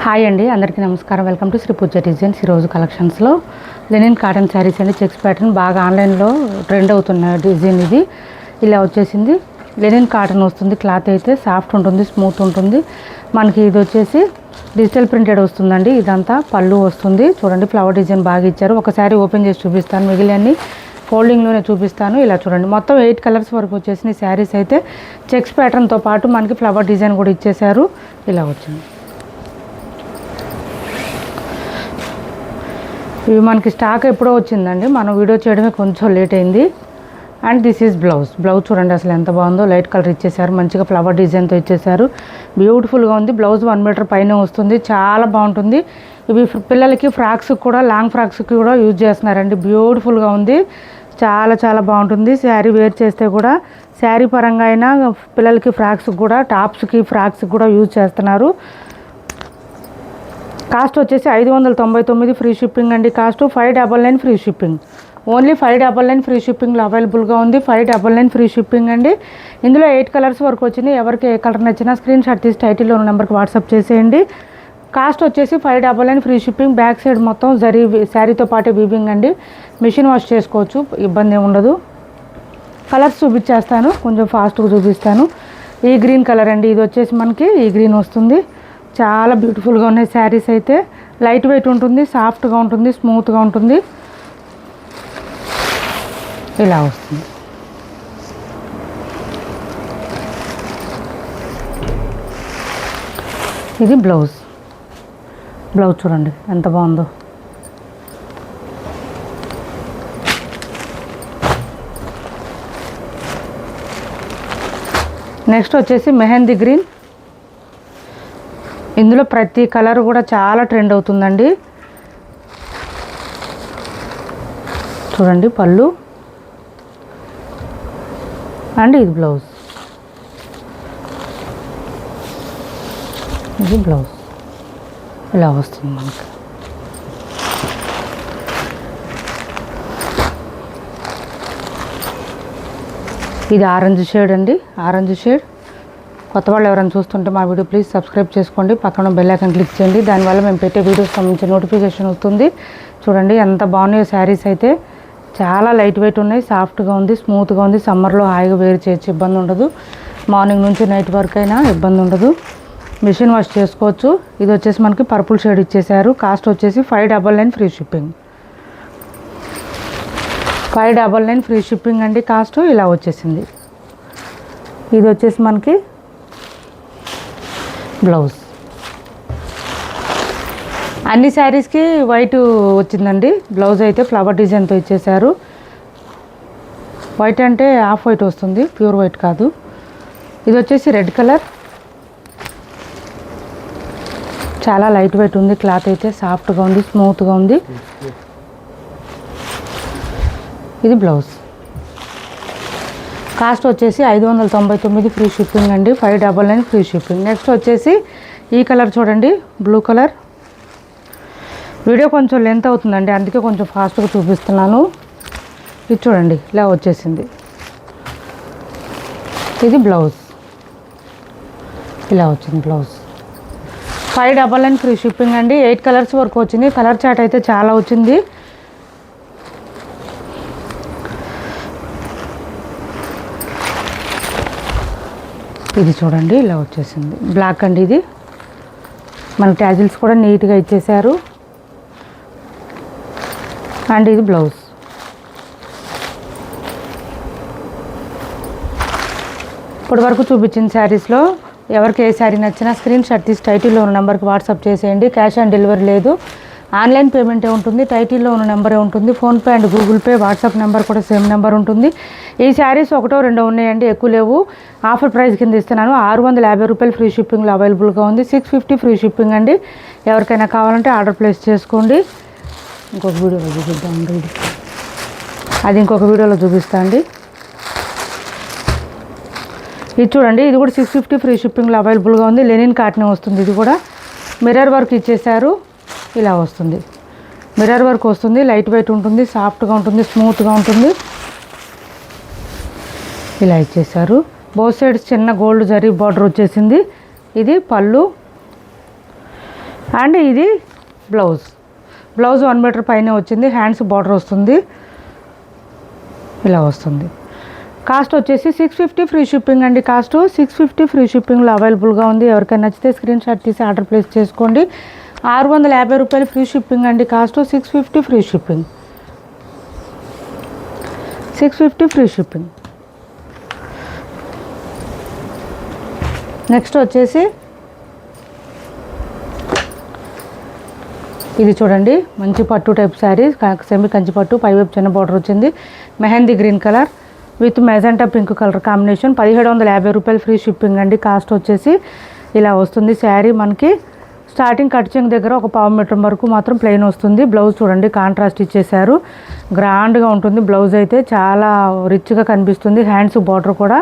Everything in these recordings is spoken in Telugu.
హాయ్ అండి, అందరికీ నమస్కారం. Welcome to Sri Pooja designs. ఈరోజు కలెక్షన్స్లో లెనిన్ కాటన్ శారీస్ అండి. చెక్స్ ప్యాటర్న్ బాగా ఆన్లైన్లో ట్రెండ్ అవుతున్న డిజైన్ ఇది. ఇలా వచ్చేసింది. లెనిన్ కాటన్ వస్తుంది. క్లాత్ అయితే సాఫ్ట్ ఉంటుంది, స్మూత్ ఉంటుంది. మనకి ఇది వచ్చేసి డిజిటల్ ప్రింటెడ్ వస్తుందండి. ఇదంతా పళ్ళు వస్తుంది. చూడండి, ఫ్లవర్ డిజైన్ బాగా ఇచ్చారు. ఒక శారీ ఓపెన్ చేసి చూపిస్తాను, మిగిలినన్ని ఫోల్డింగ్లోనే చూపిస్తాను. ఇలా చూడండి, మొత్తం 8 కలర్స్ వరకు వచ్చేసిన శారీస్ అయితే చెక్స్ ప్యాటర్న్తో పాటు మనకి ఫ్లవర్ డిజైన్ కూడా ఇచ్చేసారు. ఇలా వచ్చింది. ఇవి మనకి స్టాక్ ఎప్పుడో వచ్చిందండి, మనం వీడియో చేయడమే కొంచెం లేట్ అయింది. And this is blouse. Blouse చూడండి అసలు ఎంత బాగుందో. లైట్ కలర్ ఇచ్చేసారు, మంచిగా ఫ్లవర్ డిజైన్తో ఇచ్చేసారు. బ్యూటిఫుల్గా ఉంది. బ్లౌజ్ 1 మీటర్ పైన వస్తుంది, చాలా బాగుంటుంది. ఇవి పిల్లలకి ఫ్రాక్స్కి కూడా, లాంగ్ ఫ్రాక్స్కి కూడా యూజ్ చేస్తున్నారండి. బ్యూటిఫుల్గా ఉంది, చాలా చాలా బాగుంటుంది. శారీ వేర్ చేస్తే కూడా, శారీ పరంగా అయినా పిల్లలకి ఫ్రాక్స్కి కూడా, టాప్స్కి ఫ్రాక్స్కి కూడా యూజ్ చేస్తున్నారు. కాస్ట్ వచ్చేసి 599 ఫ్రీ షిప్పింగ్ అండి. Cost 599 free shipping. Only 599 free షిప్పింగ్లో అవైలబుల్గా ఉంది. 599 ఫ్రీ షిప్పింగ్ అండి. ఇందులో 8 కలర్స్ వరకు వచ్చినాయి. ఎవరికి ఏ కలర్ నచ్చినా స్క్రీన్ షాట్ తీసి టైటిల్లో ఉన్న నెంబర్కి వాట్సాప్ చేసేయండి. కాస్ట్ వచ్చేసి 599 ఫ్రీ షిప్పింగ్. బ్యాక్ సైడ్ మొత్తం జరీ శారీతో పాటే వీవింగ్ అండి. మిషన్ వాష్ చేసుకోవచ్చు, ఇబ్బంది ఏమి ఉండదు. కలర్స్ చూపించేస్తాను, కొంచెం ఫాస్ట్గా చూపిస్తాను. ఈ గ్రీన్ కలర్ అండి, ఇది వచ్చేసి మనకి ఈ గ్రీన్ వస్తుంది. చాలా బ్యూటిఫుల్గా ఉన్నాయి శారీస్ అయితే. లైట్ వెయిట్ ఉంటుంది, సాఫ్ట్గా ఉంటుంది, స్మూత్గా ఉంటుంది. ఇలా వస్తుంది. ఇది బ్లౌజ్. బ్లౌజ్ చూడండి ఎంత బాగుందో. నెక్స్ట్ వచ్చేసి మెహందీ గ్రీన్. ఇందులో ప్రతి కలర్ కూడా చాలా ట్రెండ్ అవుతుందండి. చూడండి పళ్ళు అండ్ ఇది బ్లౌజ్. ఇది బ్లౌజ్ ఇలా వస్తుంది మనకి. ఇది ఆరెంజ్ షేడ్ అండి, ఆరెంజ్ షేడ్. కొత్త వాళ్ళు ఎవరైనా చూస్తుంటే మా వీడియో ప్లీజ్ సబ్స్క్రైబ్ చేసుకోండి, పక్కన బెల్ ఐకాన్ క్లిక్ చేయండి. దానివల్ల మేము పెట్టే వీడియోస్ సంబంధించి నోటిఫికేషన్ వస్తుంది. చూడండి ఎంత బాగున్నాయో శారీస్ అయితే. చాలా లైట్ వెయిట్ ఉన్నాయి, సాఫ్ట్గా ఉంది, స్మూత్గా ఉంది. సమ్మర్లో హాయిగా వేర్ చేయొచ్చు, ఇబ్బంది ఉండదు. మార్నింగ్ నుంచి నైట్ వరకు అయినా ఇబ్బంది ఉండదు. మిషన్ వాష్ చేసుకోవచ్చు. ఇది వచ్చేసి మనకి పర్పుల్ షేడ్ ఇచ్చేసారు. కాస్ట్ వచ్చేసి 599 ఫ్రీ షిప్పింగ్. 599 ఫ్రీ షిప్పింగ్ అండి. కాస్ట్ ఇలా వచ్చేసింది. ఇది వచ్చేసి మనకి బ్లౌజ్. అన్ని శారీస్కి వైట్ వచ్చిందండి. బ్లౌజ్ అయితే ఫ్లవర్ డిజైన్తో ఇచ్చేసారు. వైట్ అంటే హాఫ్ వైట్ వస్తుంది, ప్యూర్ వైట్ కాదు. ఇది వచ్చేసి రెడ్ కలర్. చాలా లైట్ వెయిట్ ఉంది. క్లాత్ అయితే సాఫ్ట్గా ఉంది, స్మూత్గా ఉంది. ఇది బ్లౌజ్. కాస్ట్ వచ్చేసి 599 ఫ్రీ షిప్పింగ్ అండి. 599 ఫ్రీ షిప్పింగ్. నెక్స్ట్ వచ్చేసి ఈ కలర్ చూడండి, బ్లూ కలర్. వీడియో కొంచెం లెంత్ అవుతుందండి, అందుకే కొంచెం ఫాస్ట్గా చూపిస్తున్నాను. ఇది చూడండి ఇలా వచ్చేసింది. ఇది బ్లౌజ్. ఇలా వచ్చింది బ్లౌజ్. 599 ఫ్రీ షిప్పింగ్ అండి. 8 కలర్స్ వరకు వచ్చింది. కలర్ చార్ట్ అయితే చాలా వచ్చింది. ఇది చూడండి ఇలా వచ్చేసింది. బ్లాక్ అండి ఇది. మన ట్యాజిల్స్ కూడా నీట్గా ఇచ్చేసారు. అండ్ ఇది బ్లౌజ్. ఇప్పటి వరకు చూపించిన శారీస్లో ఎవరికి ఏ శారీ నచ్చినా స్క్రీన్ షాట్ తీసి టైటిల్లో ఉన్న నెంబర్కి వాట్సాప్ చేసేయండి. క్యాష్ ఆన్ డెలివరీ లేదు, ఆన్లైన్ పేమెంటే ఉంటుంది. టైటిల్లో ఉన్న నెంబరే ఉంటుంది. PhonePe and Google pay, WhatsApp number కూడా సేమ్ నెంబర్ ఉంటుంది. ఈ శారీస్ 1-2 ఉన్నాయండి, ఎక్కువ లేవు. ఆఫర్ ప్రైస్ కింద ఇస్తున్నాను. 650 రూపాయలు ఫ్రీ షిప్పింగ్లో అవైలబుల్గా ఉంది. 650 ఫ్రీ షిప్పింగ్ అండి. ఎవరికైనా కావాలంటే ఆర్డర్ ప్లేస్ చేసుకోండి. ఇంకొక వీడియోలో చూపిద్దామండి, అది ఇంకొక వీడియోలో చూపిస్తా అండి. ఇది చూడండి, ఇది కూడా 650 ఫ్రీ షిప్పింగ్లో అవైలబుల్గా ఉంది. లెనిన్ కాటన్ వస్తుంది. ఇది కూడా మిర్రర్ వర్క్ ఇచ్చేసారు. ఇలా వస్తుంది, మిర్రర్ వర్క్ వస్తుంది. లైట్ వెయిట్ ఉంటుంది, సాఫ్ట్గా ఉంటుంది, స్మూత్గా ఉంటుంది. ఇలా ఇచ్చేసారు. బోత్ సైడ్స్ చిన్న గోల్డ్ జరీ బార్డర్ వచ్చేసింది. ఇది పళ్ళు అండ్ ఇది బ్లౌజ్ 1 మీటర్ పైన వచ్చింది, హ్యాండ్స్ బార్డర్ వస్తుంది, ఇలా వస్తుంది. కాస్ట్ వచ్చేసి 650 ఫ్రీ షిప్పింగ్ అండి. కాస్ట్ 650 ఫ్రీ షిప్పింగ్లో అవైలబుల్గా ఉంది. ఎవరికైనా నచ్చితే స్క్రీన్ షాట్ తీసి ఆర్డర్ ప్లేస్ చేసుకోండి. 650 రూపాయలు ఫ్రీ షిప్పింగ్ అండి. Cost 650 free shipping, 650 free shipping. Next వచ్చేసి ఇది చూడండి, మంచి పట్టు టైప్ శారీ, సెమీ కంచి పట్టు, పైవైపు చిన్న బార్డర్ వచ్చింది, mehndi green colour with magenta pink colour combination. 1750 రూపాయలు ఫ్రీ షిప్పింగ్ అండి. కాస్ట్ వచ్చేసి ఇలా వస్తుంది. శారీ మనకి స్టార్టింగ్ కట్ చెంగు దగ్గర ఒక 1/2 మీటర్ వరకు మాత్రం ప్లెయిన్ వస్తుంది. బ్లౌజ్ చూడండి కాంట్రాస్ట్ ఇచ్చేసారు, గ్రాండ్గా ఉంటుంది. బ్లౌజ్ అయితే చాలా రిచ్గా కనిపిస్తుంది. హ్యాండ్స్ బార్డర్ కూడా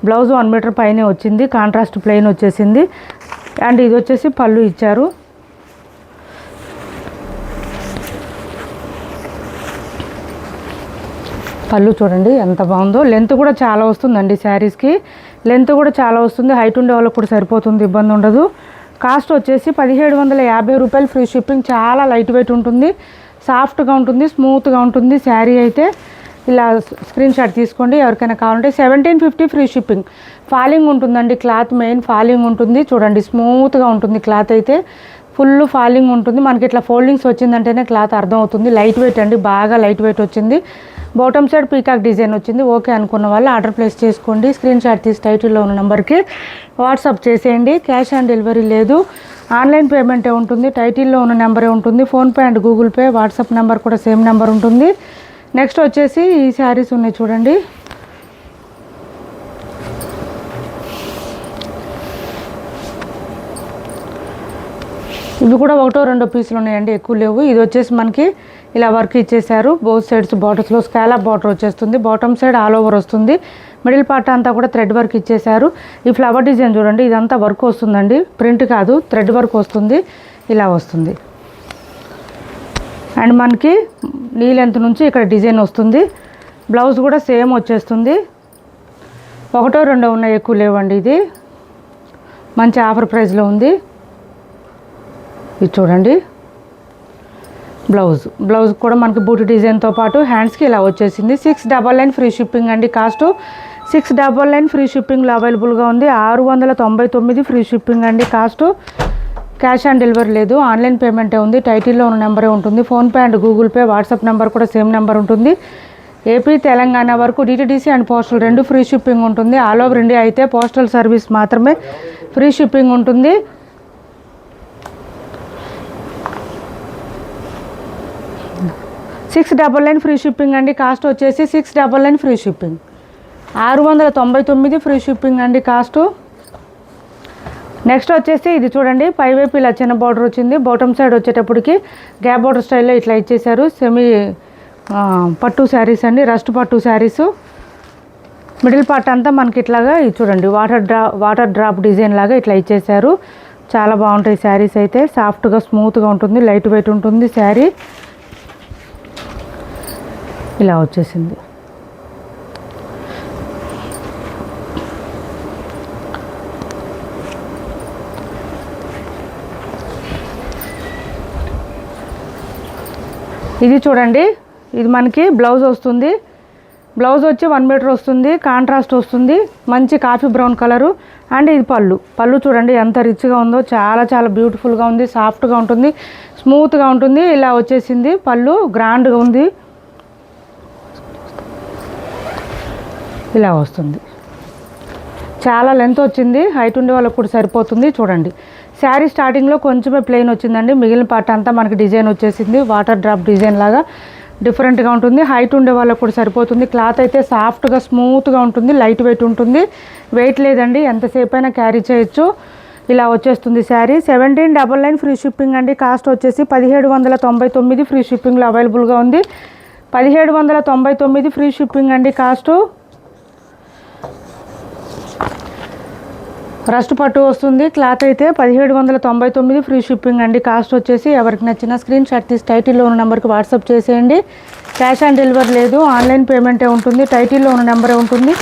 బ్లౌజ్ 1 మీటర్ పైనే వచ్చింది, కాంట్రాస్ట్ ప్లెయిన్ వచ్చేసింది. అండ్ ఇది వచ్చేసి పళ్ళు ఇచ్చారు. పళ్ళు చూడండి ఎంత బాగుందో. లెంత్ కూడా చాలా వస్తుందండి, శారీస్కి లెంత్ కూడా చాలా వస్తుంది. హైట్ ఉండే వాళ్ళకి కూడా సరిపోతుంది, ఇబ్బంది ఉండదు. కాస్ట్ వచ్చేసి 1750 రూపాయలు ఫ్రీ షిప్పింగ్. చాలా లైట్ వెయిట్ ఉంటుంది, సాఫ్ట్గా ఉంటుంది, స్మూత్గా ఉంటుంది శారీ అయితే. ఇలా స్క్రీన్ షాట్ తీసుకోండి ఎవరికైనా కావాలంటే. 1750 ఫ్రీ షిప్పింగ్. ఫాలింగ్ ఉంటుందండి, క్లాత్ మెయిన్ ఫాలింగ్ ఉంటుంది. చూడండి స్మూత్గా ఉంటుంది క్లాత్ అయితే, ఫుల్ ఫాలింగ్ ఉంటుంది. మనకి ఇట్లా ఫోల్డింగ్స్ వచ్చిందంటేనే క్లాత్ అర్థమవుతుంది. లైట్ వెయిట్ అండి, బాగా లైట్ వెయిట్ వచ్చింది. బాటమ్ సైడ్ పీకాక్ డిజైన్ వచ్చింది. ఓకే అనుకున్న వాళ్ళు ఆర్డర్ ప్లేస్ చేసుకోండి. స్క్రీన్ షాట్ తీసి టైటిల్లో ఉన్న నెంబర్కి వాట్సాప్ చేసేయండి. క్యాష్ ఆన్ డెలివరీ లేదు, ఆన్లైన్ పేమెంటే ఉంటుంది. టైటిల్లో ఉన్న నెంబరే ఉంటుంది. PhonePe and Google pay, WhatsApp number కూడా సేమ్ నెంబర్ ఉంటుంది. నెక్స్ట్ వచ్చేసి ఈ శారీస్ ఉన్నాయి చూడండి. ఇవి కూడా 1-2 పీసులు ఉన్నాయండి, ఎక్కువ లేవు. ఇది వచ్చేసి మనకి ఇలా వర్క్ ఇచ్చేసారు. బోత్ సైడ్స్ బార్డర్స్లో స్కాలప్ బార్డర్ వచ్చేస్తుంది. బాటమ్ సైడ్ ఆల్ ఓవర్ వస్తుంది. మిడిల్ పార్ట్ అంతా కూడా థ్రెడ్ వర్క్ ఇచ్చేసారు. ఈ ఫ్లవర్ డిజైన్ చూడండి, ఇదంతా వర్క్ వస్తుందండి, ప్రింట్ కాదు, థ్రెడ్ వర్క్ వస్తుంది. ఇలా వస్తుంది. అండ్ మనకి నీ లెంత్ నుంచి ఇక్కడ డిజైన్ వస్తుంది. బ్లౌజ్ కూడా సేమ్ వచ్చేస్తుంది. 1-2 ఉన్నాయి, ఎక్కువ లేవండి. ఇది మంచి ఆఫర్ ప్రైస్లో ఉంది. ఇది చూడండి బ్లౌజ్ కూడా మనకి బూటీ డిజైన్తో పాటు హ్యాండ్స్కి ఇలా వచ్చేసింది. 699 ఫ్రీ షిప్పింగ్ అండి. కాస్ట్ 699 ఫ్రీ షిప్పింగ్లో అవైలబుల్గా ఉంది. 699 ఫ్రీ షిప్పింగ్ అండి. కాస్ట్ క్యాష్ ఆన్ డెలివరీ లేదు, ఆన్లైన్ పేమెంటే ఉంది. టైటిల్లో ఉన్న నెంబరే ఉంటుంది. PhonePe and Google pay, WhatsApp number కూడా సేమ్ నెంబర్ ఉంటుంది. ఏపీ తెలంగాణ వరకు DTDC and postal 2 free shipping ఉంటుంది. ఆల్ ఓవర్ ఇండియా అయితే పోస్టల్ సర్వీస్ మాత్రమే ఫ్రీ షిప్పింగ్ ఉంటుంది. 699 ఫ్రీ షిప్పింగ్ అండి. కాస్ట్ వచ్చేసి 699 ఫ్రీ షిప్పింగ్. 699 ఫ్రీ షిప్పింగ్ అండి కాస్ట్. నెక్స్ట్ వచ్చేసి ఇది చూడండి, పైవైపు ఇలా చిన్న బార్డర్ వచ్చింది. బాటమ్ సైడ్ వచ్చేటప్పటికి గ్యాప్ బార్డర్ స్టైల్లో ఇట్లా ఇచ్చేసారు. సెమీ పట్టు శారీస్ అండి, రస్ట్ పట్టు శారీస్. మిడిల్ పార్ట్ అంతా మనకి ఇట్లాగా ఇది చూడండి, వాటర్ డ్రాప్ డిజైన్ లాగా ఇట్లా ఇచ్చేసారు. చాలా బాగుంటాయి శారీస్ అయితే, సాఫ్ట్గా స్మూత్గా ఉంటుంది, లైట్ వెయిట్ ఉంటుంది శారీ. ఇలా వచ్చేసింది. ఇది చూడండి, ఇది మనకి బ్లౌజ్ వస్తుంది. బ్లౌజ్ వచ్చి 1 మీటర్ వస్తుంది, కాంట్రాస్ట్ వస్తుంది, మంచి కాఫీ బ్రౌన్ కలరు. అండ్ ఇది పళ్ళు చూడండి ఎంత రిచ్గా ఉందో, చాలా చాలా బ్యూటిఫుల్గా ఉంది, సాఫ్ట్గా ఉంటుంది, స్మూత్గా ఉంటుంది. ఇలా వచ్చేసింది పళ్ళు, గ్రాండ్గా ఉంది. ఇలా వస్తుంది. చాలా లెంత్ వచ్చింది, హైట్ ఉండే వాళ్ళకి కూడా సరిపోతుంది. చూడండి శారీ స్టార్టింగ్లో కొంచెమే ప్లెయిన్ వచ్చిందండి, మిగిలిన పార్ట్ అంతా మనకి డిజైన్ వచ్చేసింది. వాటర్ డ్రాప్ డిజైన్ లాగా డిఫరెంట్గా ఉంటుంది. హైట్ ఉండే వాళ్ళకి కూడా సరిపోతుంది. క్లాత్ అయితే సాఫ్ట్గా స్మూత్గా ఉంటుంది, లైట్ వెయిట్ ఉంటుంది, వెయిట్ లేదండి, ఎంతసేపు అయినా క్యారీ చేయొచ్చు. ఇలా వచ్చేస్తుంది శారీ. 1799 ఫ్రీ షిప్పింగ్ అండి. కాస్ట్ వచ్చేసి 1799 ఫ్రీ షిప్పింగ్లో అవైలబుల్గా ఉంది. 1799 ఫ్రీ షిప్పింగ్ అండి కాస్ట్. రస్ట్ పట్టు వస్తుంది, క్లాత్ అయితే 1799 ఫ్రీ షిప్పింగ్ అండి. కాస్ట్ వచ్చేసి ఎవరికి నచ్చిన స్క్రీన్ షాట్ తీసి టైటిల్లో ఉన్న నెంబర్కి వాట్సాప్ చేసేయండి. క్యాష్ ఆన్ డెలివరీ లేదు, ఆన్లైన్ పేమెంటే ఉంటుంది. టైటిల్లో ఉన్న నెంబరే ఉంటుంది.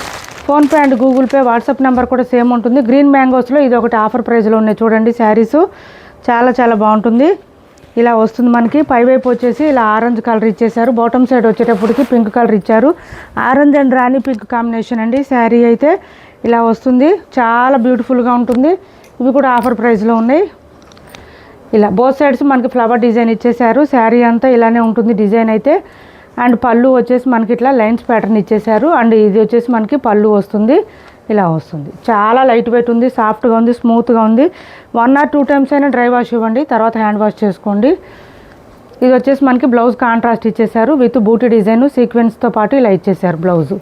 PhonePe and Google pay, WhatsApp number కూడా సేమ్ ఉంటుంది. గ్రీన్ మ్యాంగోస్లో ఇది ఒకటి ఆఫర్ ప్రైస్లో ఉన్నాయి చూడండి శారీస్. చాలా చాలా బాగుంటుంది. ఇలా వస్తుంది మనకి. పైవైపు వచ్చేసి ఇలా ఆరెంజ్ కలర్ ఇచ్చేసారు. బాటమ్ సైడ్ వచ్చేటప్పటికి పింక్ కలర్ ఇచ్చారు. Orange and Rani pink combination అండి. శారీ అయితే ఇలా వస్తుంది. చాలా బ్యూటిఫుల్గా ఉంటుంది. ఇవి కూడా ఆఫర్ ప్రైస్లో ఉన్నాయి. ఇలా బోత్ సైడ్స్ మనకి ఫ్లవర్ డిజైన్ ఇచ్చేసారు. శారీ అంతా ఇలానే ఉంటుంది డిజైన్ అయితే. అండ్ పళ్ళు వచ్చేసి మనకి ఇట్లా లైన్స్ ప్యాటర్న్ ఇచ్చేసారు. అండ్ ఇది వచ్చేసి మనకి పళ్ళు వస్తుంది. ఇలా వస్తుంది. చాలా లైట్ వెయిట్ ఉంది, సాఫ్ట్గా ఉంది, స్మూత్గా ఉంది. 1 or 2 times అయినా డ్రై వాష్ ఇవ్వండి, తర్వాత హ్యాండ్ వాష్ చేసుకోండి. ఇది వచ్చేసి మనకి బ్లౌజ్ కాంట్రాస్ట్ ఇచ్చేసారు విత్ బూటీ డిజైన్ సీక్వెన్స్తో పాటు ఇలా ఇచ్చేసారు బ్లౌజు.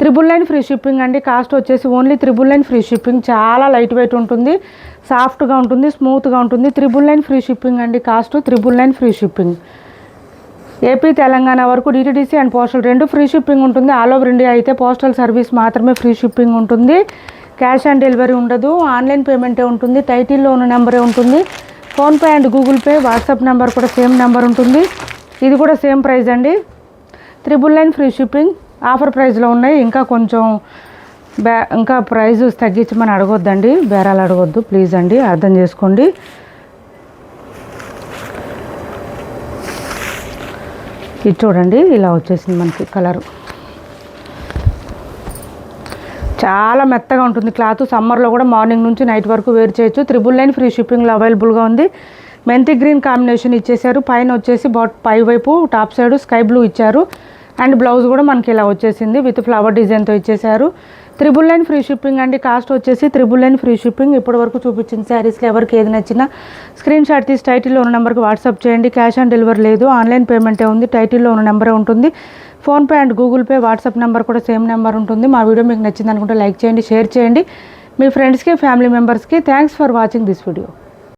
999 ఫ్రీ షిప్పింగ్ అండి. కాస్ట్ వచ్చేసి ఓన్లీ 999 ఫ్రీ షిప్పింగ్. చాలా లైట్ వెయిట్ ఉంటుంది, సాఫ్ట్గా ఉంటుంది, స్మూత్గా ఉంటుంది. 999 ఫ్రీ షిప్పింగ్ అండి. Cost 999 free shipping. AP Telangana వరకు DTDC and postal 2 free shipping ఉంటుంది. ఆల్ ఓవర్ ఇండియా అయితే పోస్టల్ సర్వీస్ మాత్రమే ఫ్రీ షిప్పింగ్ ఉంటుంది. క్యాష్ ఆన్ డెలివరీ ఉండదు. ఆన్లైన్ పేమెంటే ఉంటుంది. టైటిల్లో ఉన్న నెంబరే ఉంటుంది. PhonePe and Google pay, WhatsApp number కూడా సేమ్ నెంబర్ ఉంటుంది. ఇది కూడా సేమ్ ప్రైస్ అండి. 999 ఫ్రీ షిప్పింగ్. ఆఫర్ ప్రైస్లో ఉన్నాయి. ఇంకా కొంచెం ఇంకా ప్రైస్ తగ్గించమని అడగొద్దండి, బేరాలు అడగొద్దు ప్లీజ్ అండి, అర్థం చేసుకోండి. ఇది చూడండి ఇలా వచ్చేసింది మనకి కలరు. చాలా మెత్తగా ఉంటుంది క్లాత్. సమ్మర్లో కూడా మార్నింగ్ నుంచి నైట్ వరకు వేర్ చేయొచ్చు. 999 ఫ్రీ షిప్పింగ్లో అవైలబుల్గా ఉంది. మెంతి గ్రీన్ కాంబినేషన్ ఇచ్చేసారు. పైన వచ్చేసి పై వైపు టాప్ సైడ్ స్కై బ్లూ ఇచ్చారు. అండ్ బ్లౌజ్ కూడా మనకి ఇలా వచ్చేసింది విత్ ఫ్లవర్ డిజైన్తో ఇచ్చేసారు. 999 ఫ్రీ షిప్పింగ్ అండి. కాస్ట్ వచ్చేసి 999 ఫ్రీ షిప్పింగ్. ఇప్పటి వరకు చూపించిన శారీస్లో ఎవరికి ఏది నచ్చినా స్క్రీన్ షాట్ తీసి టైటిల్లో ఉన్న నెంబర్కి వాట్సాప్ చేయండి. క్యాష్ ఆన్ డెలివరీ లేదు, ఆన్లైన్ పేమెంటే ఉంది. టైటిల్లో ఉన్న నెంబరే ఉంటుంది. PhonePe and Google pay, WhatsApp number కూడా సేమ్ నెంబర్ ఉంటుంది. మా వీడియో మీకు నచ్చింది అనుకుంటే లైక్ చేయండి, షేర్ చేయండి మీ ఫ్రెండ్స్కి, ఫ్యామిలీ మెంబర్స్కి. Thanks for watching this video.